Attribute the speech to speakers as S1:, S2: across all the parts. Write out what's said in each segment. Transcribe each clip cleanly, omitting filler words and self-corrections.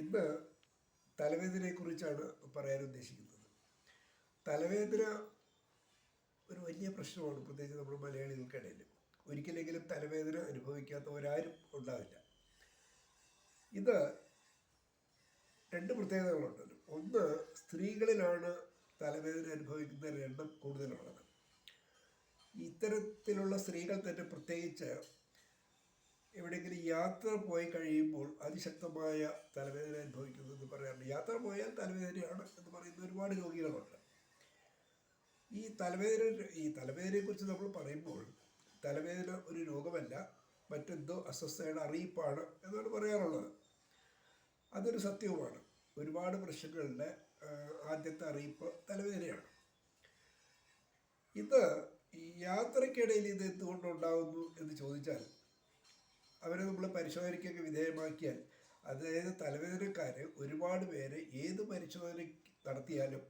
S1: ഇന്ന് തലവേദനയെക്കുറിച്ചാണ് പറയാൻ ഉദ്ദേശിക്കുന്നത്. തലവേദന ഒരു വലിയ പ്രശ്നമാണ്, പ്രത്യേകിച്ച് നമ്മൾ മലയാളികൾക്കിടയിൽ. ഒരിക്കലെങ്കിലും തലവേദന അനുഭവിക്കാത്തവരാരും ഉണ്ടാവില്ല. ഇത് രണ്ട് പ്രത്യേകതകളുണ്ടല്ലോ. ഒന്ന്, സ്ത്രീകളിലാണ് തലവേദന അനുഭവിക്കുന്നവരുടെ എണ്ണം കൂടുതലുള്ളത്. ഇത്തരത്തിലുള്ള സ്ത്രീകൾ തന്നെ പ്രത്യേകിച്ച് എവിടെയെങ്കിലും യാത്ര പോയി കഴിയുമ്പോൾ അതിശക്തമായ തലവേദന അനുഭവിക്കുന്നതെന്ന് പറയാറുണ്ട്. യാത്ര പോയാൽ തലവേദനയാണ് എന്ന് പറയുന്ന ഒരുപാട് രോഗികളുണ്ട്. ഈ തലവേദനയെക്കുറിച്ച് നമ്മൾ പറയുമ്പോൾ തലവേദന ഒരു രോഗമല്ല, മറ്റെന്തോ അസ്വസ്ഥതയുടെ അറിയിപ്പാണ് എന്നാണ് പറയാറുള്ളത്. അതൊരു സത്യവുമാണ്. ഒരുപാട് പ്രശ്നങ്ങളുടെ ആദ്യത്തെ അറിയിപ്പ് തലവേദനയാണ്. ഇത് ഈ യാത്രക്കിടയിൽ ഇത് എന്തുകൊണ്ടുണ്ടാകുന്നു എന്ന് ചോദിച്ചാൽ, അവരെ നമ്മൾ പരിശോധനയ്ക്കൊക്കെ വിധേയമാക്കിയാൽ, അതായത് തലവേദനക്കാർ ഒരുപാട് പേര് ഏത് പരിശോധന നടത്തിയാലും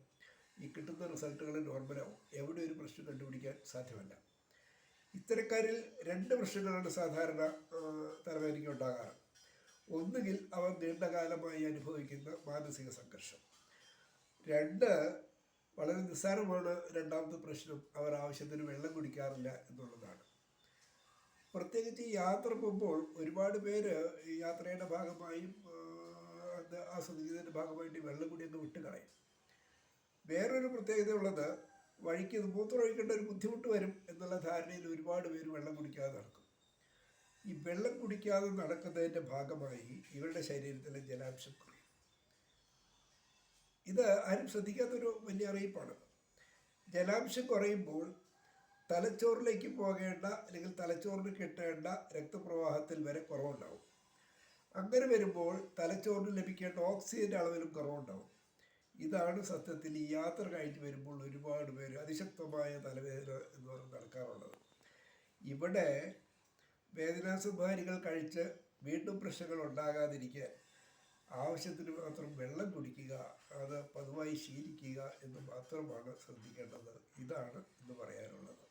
S1: ഈ കിട്ടുന്ന റിസൾട്ടുകൾ നോർമലാവും. എവിടെ ഒരു പ്രശ്നം കണ്ടുപിടിക്കാൻ സാധ്യമല്ല. ഇത്തരക്കാരിൽ രണ്ട് പ്രശ്നങ്ങളാണ് സാധാരണ തലവേദനയ്ക്ക് ഉണ്ടാകാറ്. ഒന്നുകിൽ അവർ നീണ്ടകാലമായി അനുഭവിക്കുന്ന മാനസിക സംഘർഷം. രണ്ട്, വളരെ നിസ്സാരമാണ് രണ്ടാമത്തെ പ്രശ്നം, അവർ ആവശ്യത്തിന് വെള്ളം കുടിക്കാറില്ല എന്നുള്ളതാണ്. പ്രത്യേകിച്ച് ഈ യാത്ര പോകുമ്പോൾ ഒരുപാട് പേര് ഈ യാത്രയുടെ ഭാഗമായും അത് ആസ്വദിക്കുന്നതിൻ്റെ ഭാഗമായിട്ട് വെള്ളം കൂടി അങ്ങ് വിട്ടുകളയും. വേറൊരു പ്രത്യേകത ഉള്ളത്, വഴിക്ക് മൂത്രം ഒഴിക്കേണ്ട ഒരു ബുദ്ധിമുട്ട് വരും എന്നുള്ള ധാരണയിൽ ഒരുപാട് പേര് വെള്ളം കുടിക്കാതെ നടക്കും. ഈ വെള്ളം കുടിക്കാതെ നടക്കുന്നതിൻ്റെ ഭാഗമായി ഇവരുടെ ശരീരത്തിലെ ജലാംശം കുറയും. ഇത് ആരും ശ്രദ്ധിക്കാത്തൊരു വലിയ അറിയിപ്പാണ്. ജലാംശം കുറയുമ്പോൾ തലച്ചോറിലേക്ക് പോകേണ്ട അല്ലെങ്കിൽ തലച്ചോറിന് കിട്ടേണ്ട രക്തപ്രവാഹത്തിൽ വരെ കുറവുണ്ടാവും. അങ്ങനെ വരുമ്പോൾ തലച്ചോറിന് ലഭിക്കേണ്ട ഓക്സിജൻ്റെ അളവിലും കുറവുണ്ടാവും. ഇതാണ് സത്യത്തിൽ ഈ യാത്ര കഴിഞ്ഞ് വരുമ്പോൾ ഒരുപാട് പേര് അതിശക്തമായ തലവേദന എന്ന് പറഞ്ഞ് നടക്കാറുള്ളത്. ഇവിടെ വേദനാസംഹാരികൾ കഴിച്ച് വീണ്ടും പ്രശ്നങ്ങൾ ഉണ്ടാകാതിരിക്കാൻ ആവശ്യത്തിന് മാത്രം വെള്ളം കുടിക്കുക, അത് പതിവായി ശീലിക്കുക എന്ന് മാത്രമാണ് ശ്രദ്ധിക്കേണ്ടത്. ഇതാണ് ഇന്ന് പറയാനുള്ളത്.